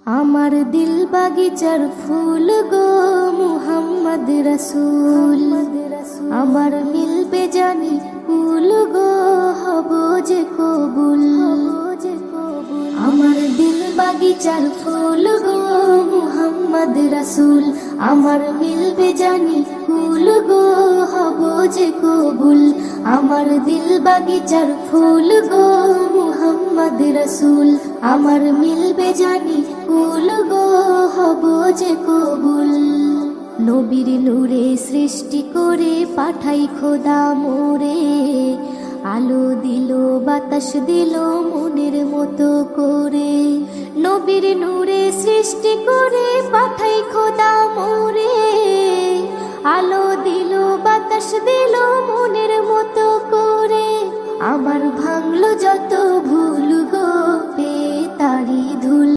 আমার দিল বাগিচার ফুল গো মুহাম্মদ রাসূল, আমার মিলবে জানি ফুল গো হব যে কবুল। আমার দিল বাগিচার ফুল গো মুহাম্মদ রাসূল, আমার মিলবে জানি ফুল গো হব যে কবুল। আমার দিল বাগিচার ফুল গো মুহাম্মদ রাসূল, আমার মিলবে জানি ফুল গো হব যে কবুল। নবীর নূরে সৃষ্টি করে পাঠাই খোদা মোরে, আলো দিল বাতাস দিল মনের মতো করে। নবীর নূরে সৃষ্টি করে পাঠাই খোদা মোরে, আলো দিল বাতাস দিল মনের মতো করে। আমার ভাঙলো যত